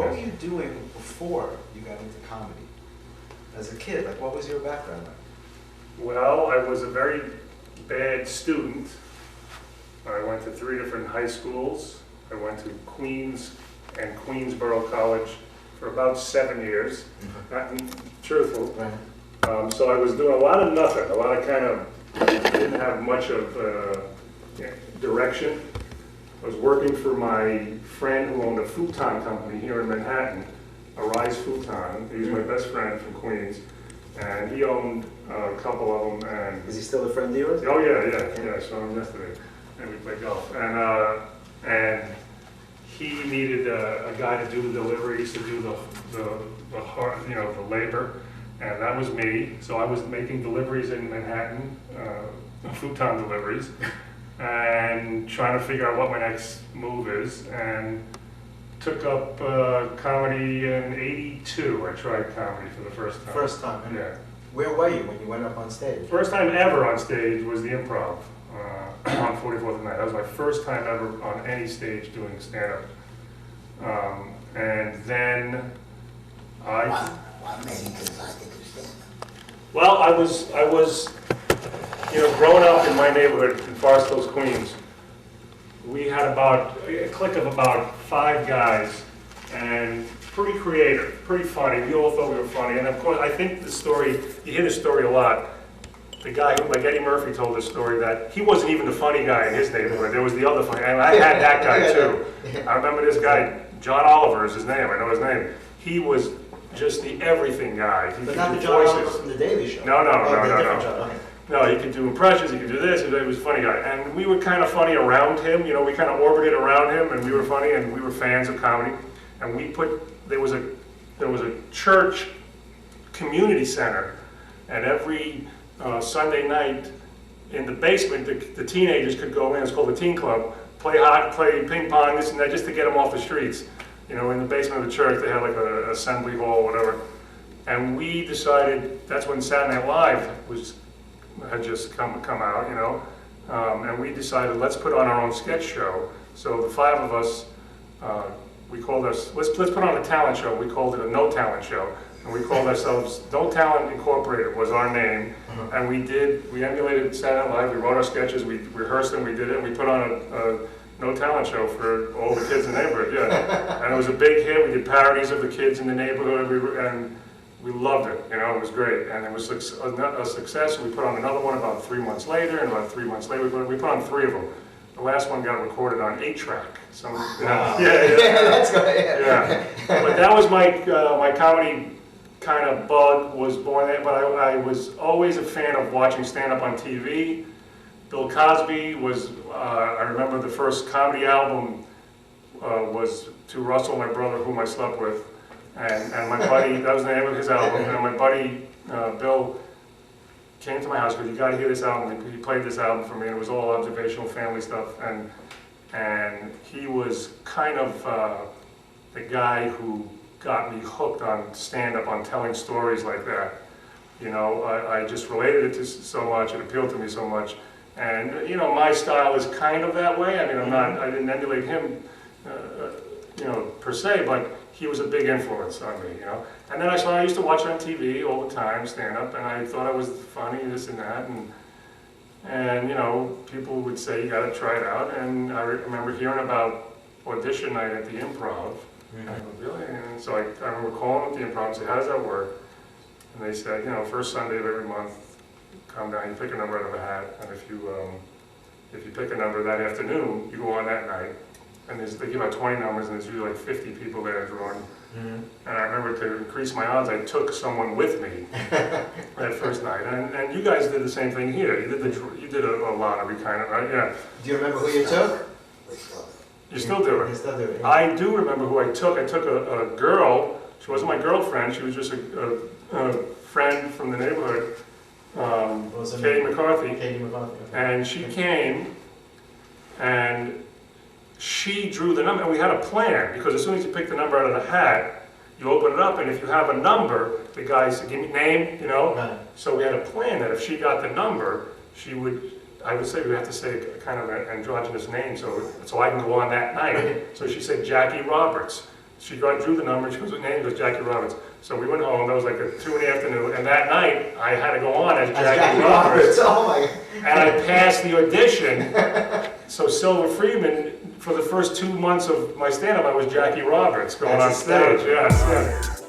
What were you doing before you got into comedy? As a kid, like what was your background like? Well, I was a very bad student. I went to 3 different high schools. I went to Queens and Queensborough College for about 7 years. Not truthful. Right. So I was doing a lot of nothing, a lot of kind of, didn't have much of direction. I was working for my friend who owned a futon company here in Manhattan, a Rise Futon. He was my best friend from Queens, and he owned a couple of them. And Is he still a friend of yours? oh yeah, I saw him yesterday, and we played golf. And he needed a guy to do the deliveries, to do the hard, the labor, and that was me. So I was making deliveries in Manhattan, futon deliveries, and trying to figure out what my next move is. And took up comedy in '82. I tried comedy for the first time. First time. Yeah. Where were you when you went up on stage? First time ever on stage was the Improv on 44th and 9th. That was my first time ever on any stage doing stand-up. And then What made you decide to do stand-up? well, I was, growing up in my neighborhood in Forest Hills, Queens, we had about a clique of about 5 guys, and pretty creative, pretty funny. We all thought we were funny, and of course, I think the story, you hear the story a lot. The guy who, like Eddie Murphy told this story, that he wasn't even the funny guy in his neighborhood. There was the other funny, and I had that guy too. I remember this guy, John Oliver is his name, I know his name. He was just the everything guy. He But could not do the John Oliver voices. from the Daily Show. No, no, Oh, no, the no, different no. John, okay. No, he could do impressions, he could do this, he was a funny guy. And we were kind of funny around him, we kind of orbited around him, and we were funny, and we were fans of comedy. And there was a church community center, and every Sunday night in the basement, the teenagers could go in, it's called the Teen Club, play ping pong, this and that, just to get them off the streets. In the basement of the church, they had like an assembly hall, whatever. And we decided, that's when Saturday Night Live had just come out, and we decided, let's put on our own sketch show. So the 5 of us, we called us, let's put on a talent show. We called it a no talent show. And we called ourselves No Talent Incorporated was our name. And we emulated Saturday Night Live, we wrote our sketches, we rehearsed them, we did it, and we put on a no talent show for all the kids in the neighborhood, yeah. And it was a big hit. We did parodies of the kids in the neighborhood, and we loved it, it was great. And it was a success. We put on another one about 3 months later, and about 3 months later, we put on 3 of them. The last one got recorded on 8-track. Wow. Yeah, That's good. yeah. But that was my comedy kind of bug was born there, but I was always a fan of watching stand-up on TV. Bill Cosby was, I remember the first comedy album was To Russell, My Brother, Whom I Slept With. And my buddy, that was the name of his album, and my buddy, Bill, came to my house because you got to hear this album. He played this album for me, and it was all observational family stuff. And he was kind of the guy who got me hooked on stand-up, on telling stories like that. I just related it to so much, it appealed to me so much. And, my style is kind of that way. I mean, I didn't emulate him, per se, but he was a big influence on me, And then I used to watch on TV all the time, stand-up, and I thought I was funny, this and that, and people would say, you gotta try it out, and I remember hearing about audition night at the Improv, and I go, really? And so I remember calling at the Improv and say, how does that work? And they said, first Sunday of every month, come down, you pick a number out of a hat, and if you pick a number that afternoon, you go on that night. And they give out 20 numbers, and there's usually like 50 people there drawing. And I remember to increase my odds, I took someone with me that first night. And you guys did the same thing here. You did a lottery kind of, right? Yeah. Do you remember who you took? We still do. You still do You it. still do it. I do remember who I took. I took a girl. She wasn't my girlfriend. She was just a friend from the neighborhood, Katie McCarthy. Katie McCarthy. Okay. And she came, and she drew the number, and we had a plan, because as soon as you pick the number out of the hat, you open it up, and if you have a number, the guy said, give me name, Right. So we had a plan that if she got the number, I would say we have to say kind of an androgynous name, so I can go on that night. So she said Jackie Roberts. she drew the number, and she goes, "What name?" He goes, "Jackie Roberts." So we went home, that was like at 2 in the afternoon, and that night, I had to go on as Jackie Roberts. Oh my. And I passed the audition. So Silver Freeman, for the first 2 months of my stand-up, I was Jackie Roberts going on That's stage. hysterical. Yes, yes.